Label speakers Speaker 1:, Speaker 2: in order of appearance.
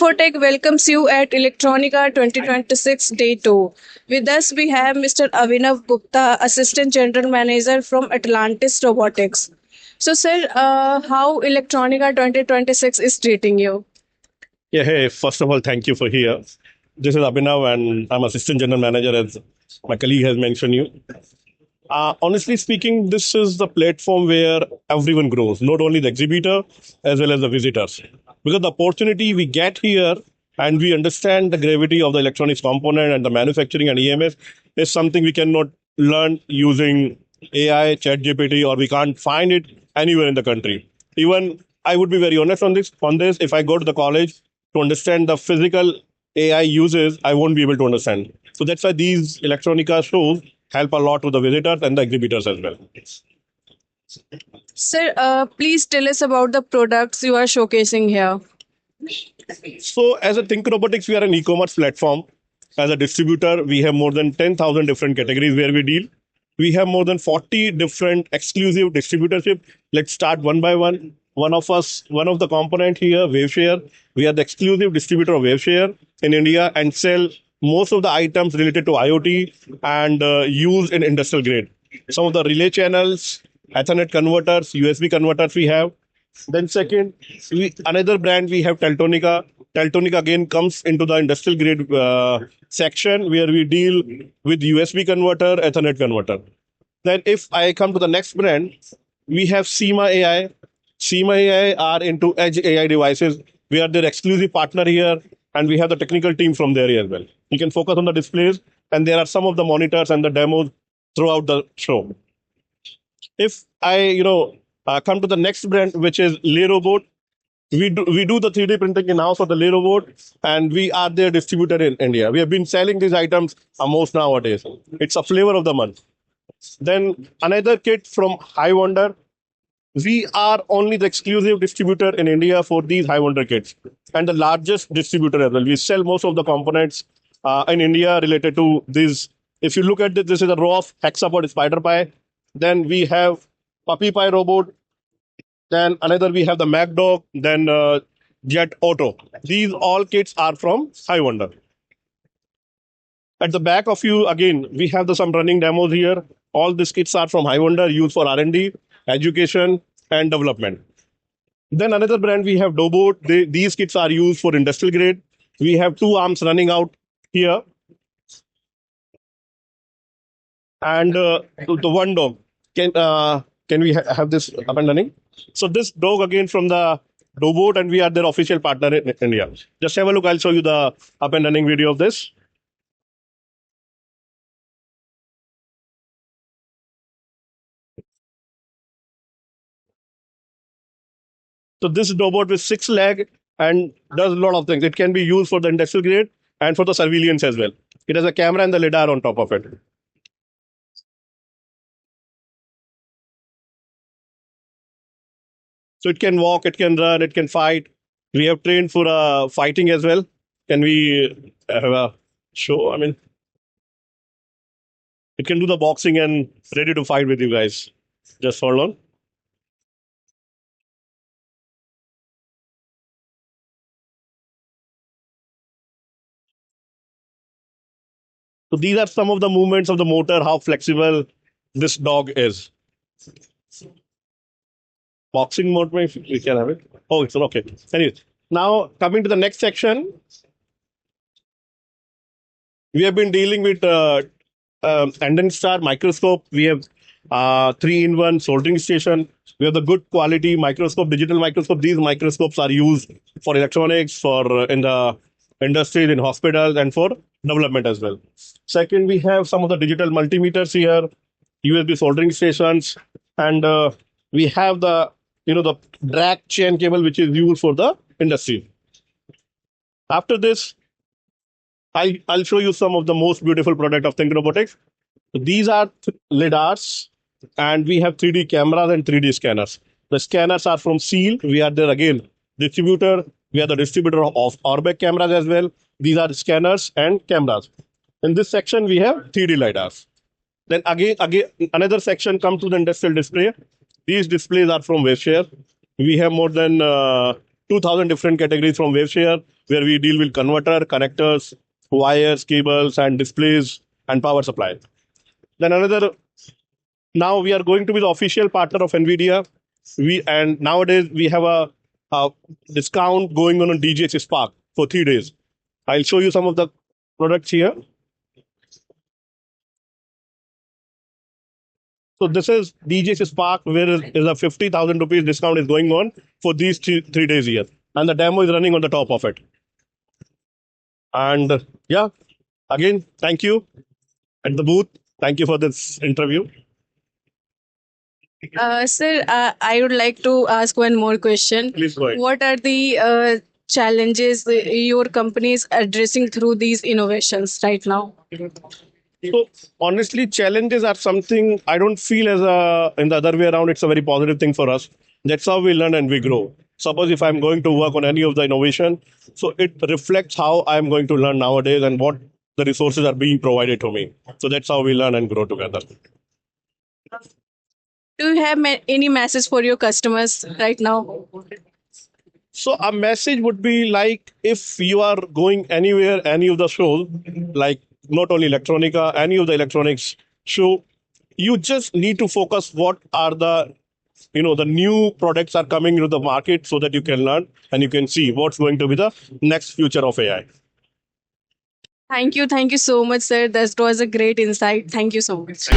Speaker 1: Bisinfotech welcomes you at Electronica 2026 Day 2. With us, we have Mr. Abhinav Gupta, Assistant General Manager from Atlantis Robotics. So, sir, how Electronica 2026 is treating you?
Speaker 2: Yeah, hey, first of all, thank you for here. This is Abhinav, and I'm Assistant General Manager, as my colleague has mentioned you. Honestly speaking, this is the platform where everyone grows, not only the exhibitor as well as the visitors. Because the opportunity we get here and we understand the gravity of the electronics component and the manufacturing and EMS is something we cannot learn using AI, ChatGPT, or we can't find it anywhere in the country. Even I would be very honest on this. If I go to the college to understand the physical AI uses, I won't be able to understand. So that's why these electronica shows help a lot to the visitors and the exhibitors as well.
Speaker 1: Sir, please tell us about the products you are showcasing here.
Speaker 2: So as a Think Robotics, we are an e-commerce platform. As a distributor, we have more than 10,000 different categories where we deal. We have more than 40 different exclusive distributorship. Let's start one by one. One of the component here, WaveShare. We are the exclusive distributor of WaveShare in India and sell most of the items related to IoT and used in industrial grade. Some of the relay channels, Ethernet converters, USB converters we have. Then second, another brand we have Teltonica. Teltonica again comes into the industrial grade section where we deal with USB converter, Ethernet converter. Then if I come to the next brand, we have SEMA AI. SEMA AI are into edge AI devices. We are their exclusive partner here, and we have the technical team from there as well. You can focus on the displays, and there are some of the monitors and the demos throughout the show. If I come to the next brand, which is Lay Robot, we do the 3D printing in house for the Lay Robot, and we are their distributor in India. We have been selling these items most nowadays. It's a flavor of the month. Then another kit from High Wonder. We are only the exclusive distributor in India for these High Wonder kits, and the largest distributor as well. We sell most of the components in India related to these. If you look at this is a row of hexapod spider pie. Then we have puppy pie robot. Then another we have the Mac Dog. Then Jet Auto. These all kits are from High Wonder. At the back of you again, we have some running demos here. All these kits are from High Wonder, used for R&D, education, and development. Then another brand we have Dobot. These kits are used for industrial grade. We have two arms running out here, and the one dog. Can we have this up and running? So this dog again from the Dobot, and we are their official partner in India. Just have a look. I'll show you the up and running video of this. So this robot with 6 legs and does a lot of things. It can be used for the industrial grade and for the surveillance as well. It has a camera and the lidar on top of it. So it can walk, it can run, it can fight. We have trained for fighting as well. Can we have a show? I mean, it can do the boxing and ready to fight with you guys. Just hold on. So these are some of the movements of the motor, how flexible this dog is. Boxing mode, we can have it. Oh, it's okay. Anyway, now coming to the next section, we have been dealing with Star microscope. We have 3-in-1 soldering station. We have the good quality microscope, digital microscope. These microscopes are used for electronics, for in the industries, in hospitals, and for development as well. Second, we have some of the digital multimeters here, USB soldering stations, and we have the the drag chain cable which is used for the industry. After this, I'll show you some of the most beautiful product of Think Robotics. These are lidars, and we have 3D cameras and 3D scanners. The scanners are from Seal. We are there again distributor. We are the distributor of Orbeck cameras as well. These are scanners and cameras. In this section, we have 3D lidars. Then again, another section comes to the industrial display. These displays are from WaveShare. We have more than 2,000 different categories from WaveShare, where we deal with converter, connectors, wires, cables, and displays and power supply. Then another, now we are going to be the official partner of NVIDIA. And nowadays we have a discount going on DGX Spark for 3 days. I'll show you some of the products here. So this is DGX Spark, where is a 50,000 rupees discount is going on for these 3 days here, and the demo is running on the top of it. And yeah, again, thank you at the booth. Thank you for this interview.
Speaker 1: Sir, I would like to ask one more question.
Speaker 2: Please go ahead.
Speaker 1: What are the challenges your company is addressing through these innovations right now?
Speaker 2: So honestly, challenges are something I don't feel as a in the other way around. It's a very positive thing for us. That's how we learn and we grow. Suppose if I'm going to work on any of the innovation, so it reflects how I'm going to learn nowadays and what the resources are being provided to me. So that's how we learn and grow together.
Speaker 1: Do you have any message for your customers right now?
Speaker 2: So a message would be like, if you are going anywhere, any of the shows, like not only electronica, any of the electronics show, you just need to focus what are the the new products are coming into the market, so that you can learn and you can see what's going to be the next future of AI.
Speaker 1: Thank you so much, sir. That was a great insight. Thank you so much.